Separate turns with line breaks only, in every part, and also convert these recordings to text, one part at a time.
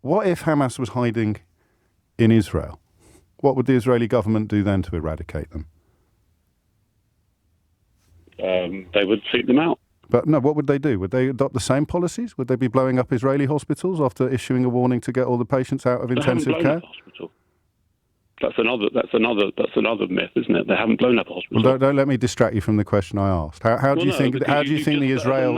What if Hamas was hiding in Israel? What would the Israeli government do then to eradicate them?
They would seek them out.
But no, what would they do? Would they adopt the same policies? Would they be blowing up Israeli hospitals after issuing a warning to get all the patients out of intensive care?
That's another myth, isn't it? They haven't blown up a hospital.
Well, don't let me distract you from the question I asked. How do you think the Israel?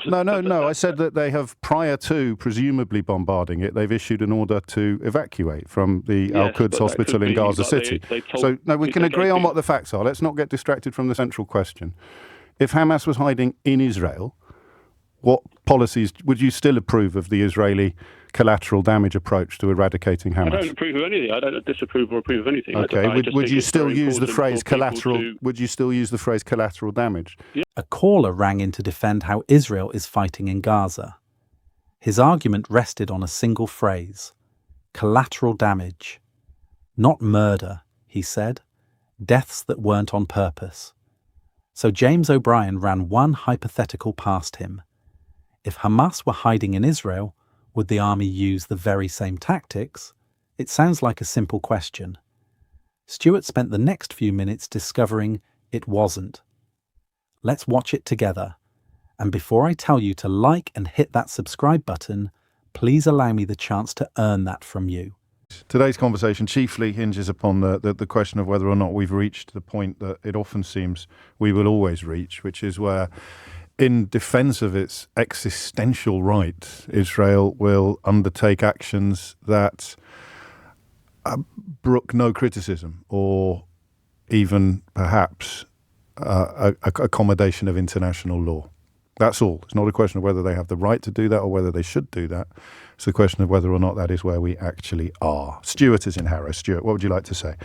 No. I said that they have, prior to presumably bombarding it, they've issued an order to evacuate from the Al-Quds hospital in Gaza City. So no, we can agree on what the facts are. Let's not get distracted from the central question. If Hamas was hiding in Israel, what policies would you still approve of the Israeli collateral damage approach to eradicating Hamas?
I don't approve of anything. I don't disapprove or approve of anything.
Okay. Would you still use the phrase collateral? Would you still use the phrase collateral damage?
Yeah.
A caller rang in to defend how Israel is fighting in Gaza. His argument rested on a single phrase: collateral damage. Not murder, he said. Deaths that weren't on purpose. So James O'Brien ran one hypothetical past him. If Hamas were hiding in Israel, would the army use the very same tactics? It sounds like a simple question. Stuart spent the next few minutes discovering it wasn't. Let's watch it together. And before I tell you to like and hit that subscribe button, please allow me the chance to earn that from you.
Today's conversation chiefly hinges upon the question of whether or not we've reached the point that it often seems we will always reach, which is where, in defense of its existential right, Israel will undertake actions that brook no criticism or even perhaps accommodation of international law. That's all. It's not a question of whether they have the right to do that or whether they should do that. It's a question of whether or not that is where we actually are. Stuart is in Harrow. Stuart, what would you like to say?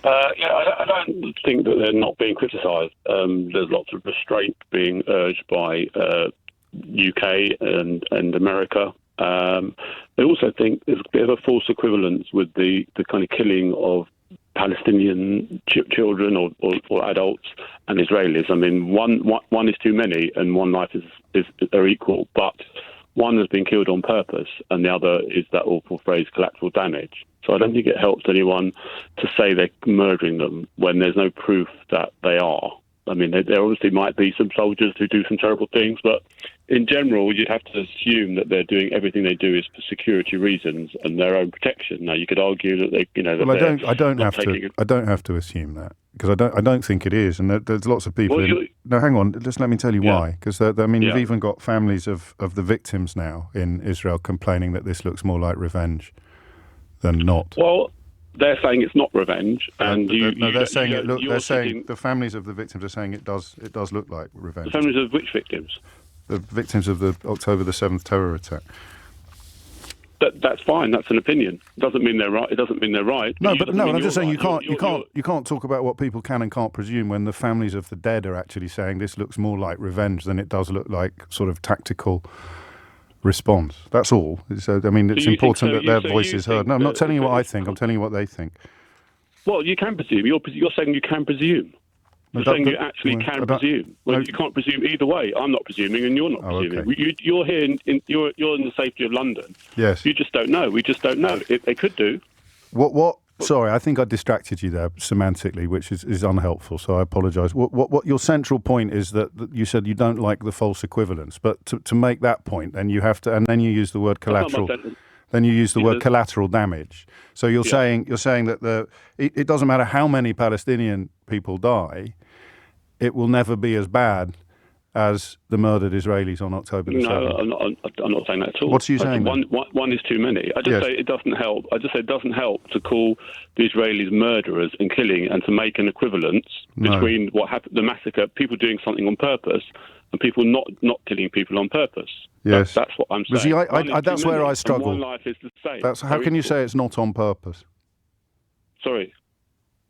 I don't think that they're not being criticised. There's lots of restraint being urged by UK and America. I also think there's a bit of a false equivalence with the kind of killing of Palestinian children or adults and Israelis. I mean, one is too many, and one life are equal, but one has been killed on purpose, and the other is that awful phrase, collateral damage. So I don't think it helps anyone to say they're murdering them when there's no proof that they are. I mean, there obviously might be some soldiers who do some terrible things, but in general, you'd have to assume that they're doing everything they do is for security reasons and their own protection. Now, you could argue that they, that
well, I don't have to assume that, because I don't think it is, and there's lots of people. No, hang on, just let me tell you why. Because you've even got families of the victims now in Israel complaining that this looks more like revenge than not.
Well, they're saying it's not revenge, and
they're saying the families of the victims are saying it does look like revenge.
The families of which victims?
The victims of the October the 7th terror attack.
That's fine. That's an opinion. It doesn't mean they're right. It doesn't mean they're right.
No, I'm just saying you can't talk about what people can and can't presume when the families of the dead are actually saying this looks more like revenge than it does look like sort of tactical response. That's all. So, I mean, it's important that their voice is heard. No, I'm not telling you what I think. I'm telling you what they think.
Well, you can presume. You're saying you can presume. You're saying you actually can presume. Well, you can't presume either way. I'm not presuming, and you're not presuming. Okay. You're here you're in the safety of London.
Yes.
You just don't know. We just don't know. They could do.
What? Sorry, I think I distracted you there semantically, which is unhelpful. So I apologise. What your central point is that you said you don't like the false equivalence, but to make that point, then you have to, and then you use the word collateral. Then you use the word collateral damage. So you're saying that it doesn't matter how many Palestinian people die, it will never be as bad as the murdered Israelis on October the 7th.
No, I'm not saying that at all.
What's you saying?
One is too many. I just say it doesn't help. I just say it doesn't help to call the Israelis murderers and killing, and to make an equivalence between what happened, the massacre, people doing something on purpose, and people not killing people on purpose.
Yes,
that's what I'm saying.
See, that's where I struggle.
One life is the same.
How can you say it's not on purpose?
Sorry.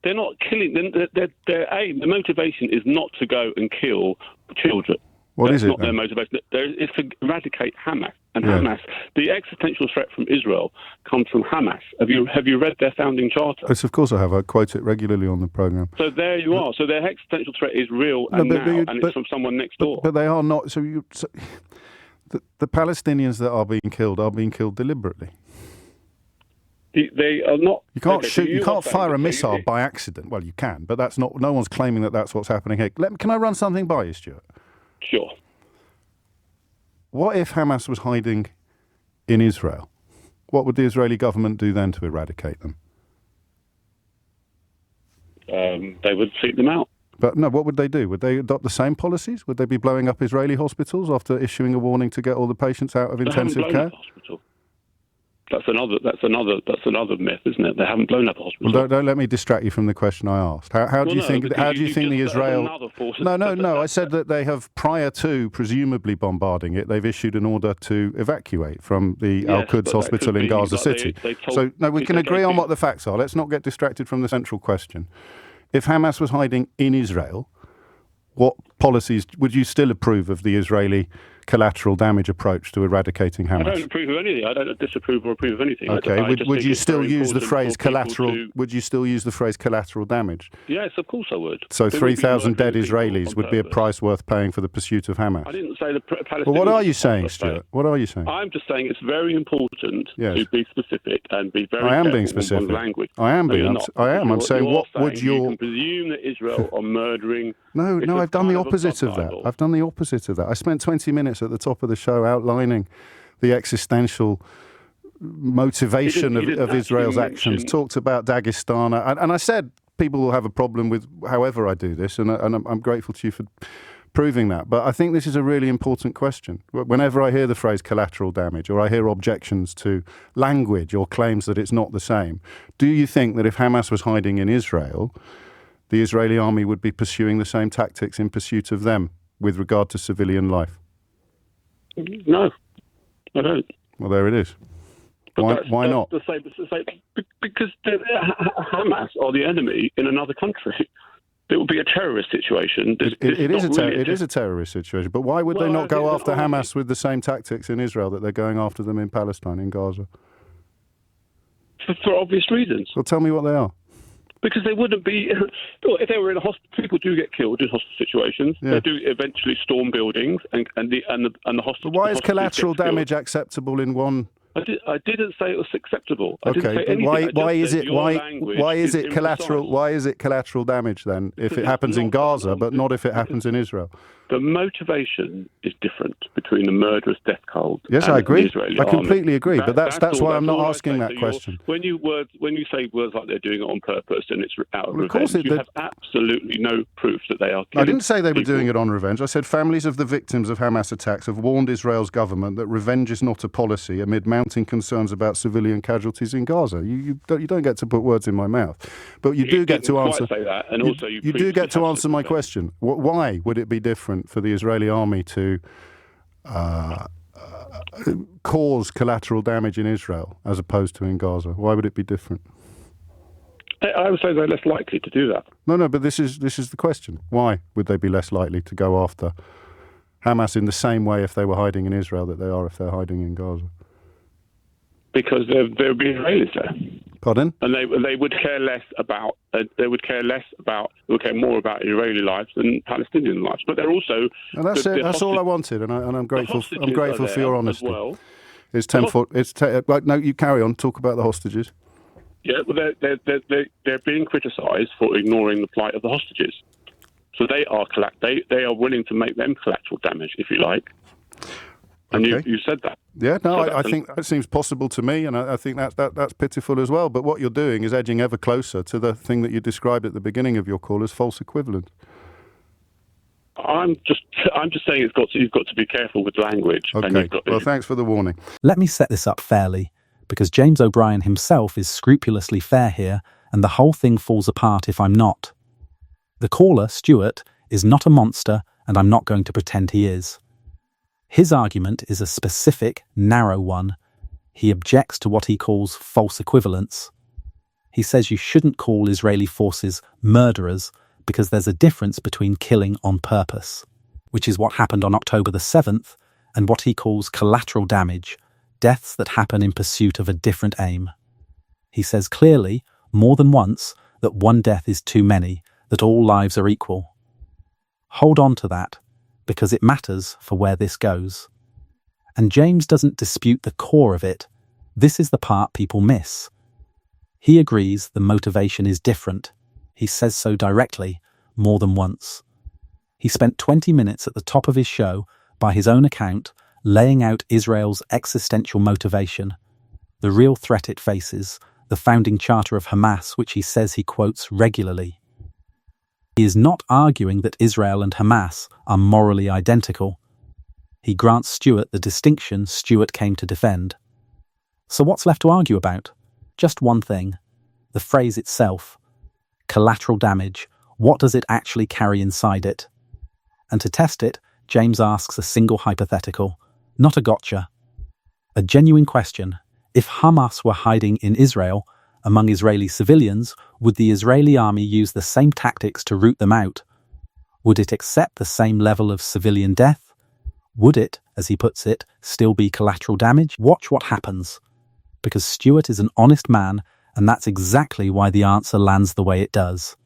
They're not killing. Their aim, the motivation is not to go and kill children.
What is it?
That's not their motivation. It's to eradicate Hamas. And Hamas, the existential threat from Israel comes from Hamas. Have you read their founding charter?
Yes, of course I have. I quote it regularly on the programme.
So there you are. So their existential threat is real and it's from someone next door.
But they are not. The Palestinians that are being killed deliberately.
They are not.
You can't
okay,
shoot.
so
You
are
can't
saying
fire a
that
missile by accident. Well, you can, but that's not. No one's claiming that that's what's happening here. Can I run something by you, Stuart?
Sure.
What if Hamas was hiding in Israel? What would the Israeli government do then to eradicate them?
They would seek them out.
But no, what would they do? Would they adopt the same policies? Would they be blowing up Israeli hospitals after issuing a warning to get all the patients out of intensive care?
Hospital. That's another myth, isn't it? They haven't blown up a hospital.
Well, don't let me distract you from the question I asked. How do you think the Israel? No. I said that they have, prior to presumably bombarding it, they've issued an order to evacuate from the Al-Quds hospital in Gaza City. So no, we can agree on what the facts are. Let's not get distracted from the central question. If Hamas was hiding in Israel, what policies would you still approve of the Israeli collateral damage approach to eradicating Hamas?
I don't approve of anything. I don't disapprove or approve of anything.
Okay. Would you still use the phrase collateral? Would you still use the phrase collateral damage?
Yes, of course I would.
So 3,000 dead Israelis would be a price worth paying for the pursuit of Hamas.
I didn't say the Palestinians.
Well, what are you saying, Stuart? What are you saying?
I'm just saying it's very important to be specific and be very.
I am being specific.
Language.
I am being. I am. I'm saying what would your?
You can presume that Israel are murdering.
No, I've done the opposite of that. I've done the opposite of that. I spent 20 minutes at the top of the show outlining the existential motivation of Israel's actions, talked about Dagestan, and I said people will have a problem with however I do this, and I'm grateful to you for proving that. But I think this is a really important question. Whenever I hear the phrase collateral damage, or I hear objections to language or claims that it's not the same, do you think that if Hamas was hiding in Israel, the Israeli army would be pursuing the same tactics in pursuit of them with regard to civilian life?
No, I don't.
Well, there it is. Why not?
Because Hamas are the enemy in another country. It would be a terrorist situation.
It is a terrorist situation. But why would they not go after Hamas with the same tactics in Israel that they're going after them in Palestine, in Gaza?
For obvious reasons.
Well, tell me what they are.
Because they wouldn't be. If they were in a hospital, people do get killed in hospital situations. Yeah. They do eventually storm buildings, and the hospital.
But why is collateral damage acceptable in one?
I didn't say it was acceptable.
Okay, why is it collateral damage then if it happens in Gaza, but not if it happens in Israel?
The motivation is different between the murderous death cult.
Yes,
and
I agree.
The Israeli
I completely agree. But that's why I'm not
all
asking that question.
When you say words like they're doing it on purpose and it's out of revenge, you have absolutely no proof that they are killing
I didn't say they were
people.
doing it on revenge. I said families of the victims of Hamas attacks have warned Israel's government that revenge is not a policy amid mounting concerns about civilian casualties in Gaza. You don't get to put words in my mouth, but you do get to answer.
Say that, and also
you do get to answer my question. Why would it be different for the Israeli army to cause collateral damage in Israel as opposed to in Gaza? Why would it be different?
I would say they're less likely to do that.
No, but this is the question. Why would they be less likely to go after Hamas in the same way if they were hiding in Israel that they are if they're hiding in Gaza?
Because there would be Israelis there.
Pardon?
And they would care less about. They would care more about Israeli lives than Palestinian lives. But they're also.
And that's it. That's all I wanted, and I'm grateful. I'm grateful for your honesty.
Well.
It's tenfold. No, you carry on. Talk about the hostages.
Yeah, well, they're being criticised for ignoring the plight of the hostages. So they are willing to make them collateral damage, if you like. And
okay.
you said that.
Yeah, no, I think that seems possible to me, and I think that's pitiful as well. But what you're doing is edging ever closer to the thing that you described at the beginning of your call as false equivalent.
I'm just saying you've got to be careful with language.
Okay. Well, thanks for the warning.
Let me set this up fairly, because James O'Brien himself is scrupulously fair here, and the whole thing falls apart if I'm not. The caller, Stuart, is not a monster, and I'm not going to pretend he is. His argument is a specific, narrow one. He objects to what he calls false equivalence. He says you shouldn't call Israeli forces murderers because there's a difference between killing on purpose, which is what happened on October the 7th, and what he calls collateral damage, deaths that happen in pursuit of a different aim. He says clearly, more than once, that one death is too many, that all lives are equal. Hold on to that, because it matters for where this goes. And James doesn't dispute the core of it. This is the part people miss. He agrees the motivation is different. He says so directly, more than once. He spent 20 minutes at the top of his show, by his own account, laying out Israel's existential motivation, the real threat it faces, the founding charter of Hamas, which he says he quotes regularly. He is not arguing that Israel and Hamas are morally identical. He grants Stuart the distinction Stuart came to defend. So what's left to argue about? Just one thing. The phrase itself. Collateral damage. What does it actually carry inside it? And to test it, James asks a single hypothetical, not a gotcha. A genuine question. If Hamas were hiding in Israel, among Israeli civilians, would the Israeli army use the same tactics to root them out? Would it accept the same level of civilian death? Would it, as he puts it, still be collateral damage? Watch what happens. Because Stuart is an honest man, and that's exactly why the answer lands the way it does.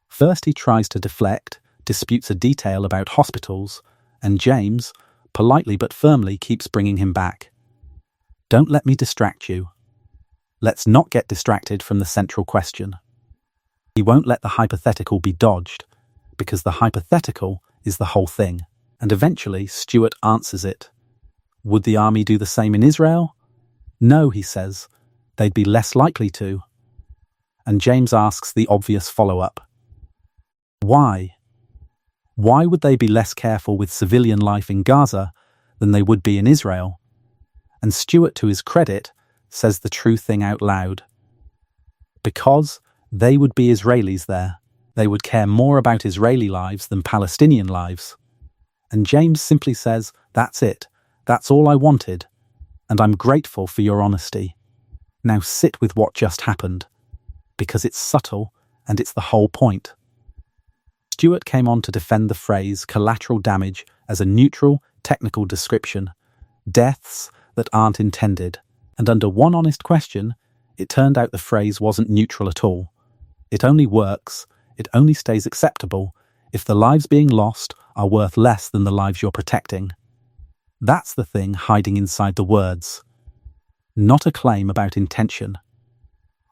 First he tries to deflect, disputes a detail about hospitals, and James, politely but firmly, keeps bringing him back. Don't let me distract you. Let's not get distracted from the central question. He won't let the hypothetical be dodged, because the hypothetical is the whole thing. And eventually, Stuart answers it. Would the army do the same in Israel? No, he says. They'd be less likely to. And James asks the obvious follow-up. Why? Why would they be less careful with civilian life in Gaza than they would be in Israel? And Stuart, to his credit, says the true thing out loud. Because they would be Israelis there. They would care more about Israeli lives than Palestinian lives. And James simply says, that's it. That's all I wanted. And I'm grateful for your honesty. Now sit with what just happened. Because it's subtle and it's the whole point. Stuart came on to defend the phrase collateral damage as a neutral, technical description. Deaths that aren't intended. And under one honest question, it turned out the phrase wasn't neutral at all. It only works, it only stays acceptable, if the lives being lost are worth less than the lives you're protecting. That's the thing hiding inside the words. Not a claim about intention.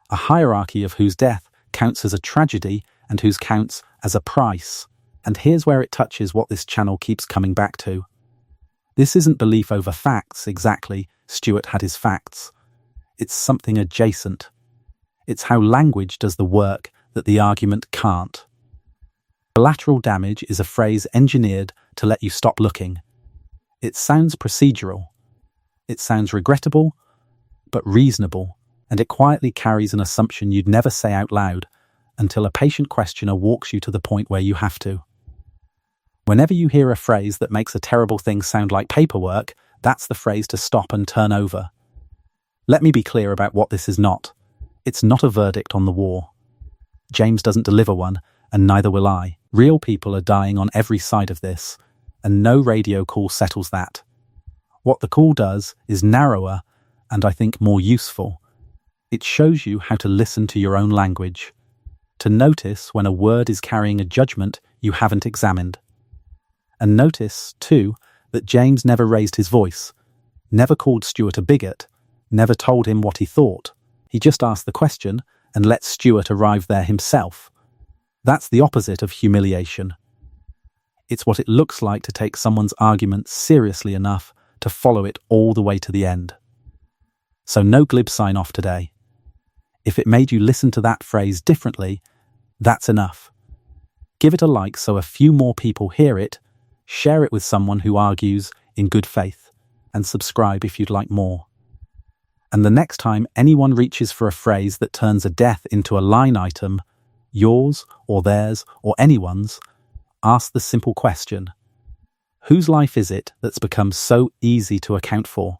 A hierarchy of whose death counts as a tragedy and whose counts as a price. And here's where it touches what this channel keeps coming back to. This isn't belief over facts, exactly. Stuart had his facts. It's something adjacent. It's how language does the work that the argument can't. Collateral damage is a phrase engineered to let you stop looking. It sounds procedural. It sounds regrettable, but reasonable, and it quietly carries an assumption you'd never say out loud until a patient questioner walks you to the point where you have to. Whenever you hear a phrase that makes a terrible thing sound like paperwork, that's the phrase to stop and turn over. Let me be clear about what this is not. It's not a verdict on the war. James doesn't deliver one, and neither will I. Real people are dying on every side of this, and no radio call settles that. What the call does is narrower, and I think more useful. It shows you how to listen to your own language, to notice when a word is carrying a judgment you haven't examined. And notice, too, that James never raised his voice, never called Stuart a bigot, never told him what he thought. He just asked the question and let Stuart arrive there himself. That's the opposite of humiliation. It's what it looks like to take someone's argument seriously enough to follow it all the way to the end. So no glib sign-off today. If it made you listen to that phrase differently, that's enough. Give it a like so a few more people hear it, share it with someone who argues in good faith, and subscribe if you'd like more. And the next time anyone reaches for a phrase that turns a death into a line item, yours or theirs or anyone's, ask the simple question: whose life is it that's become so easy to account for?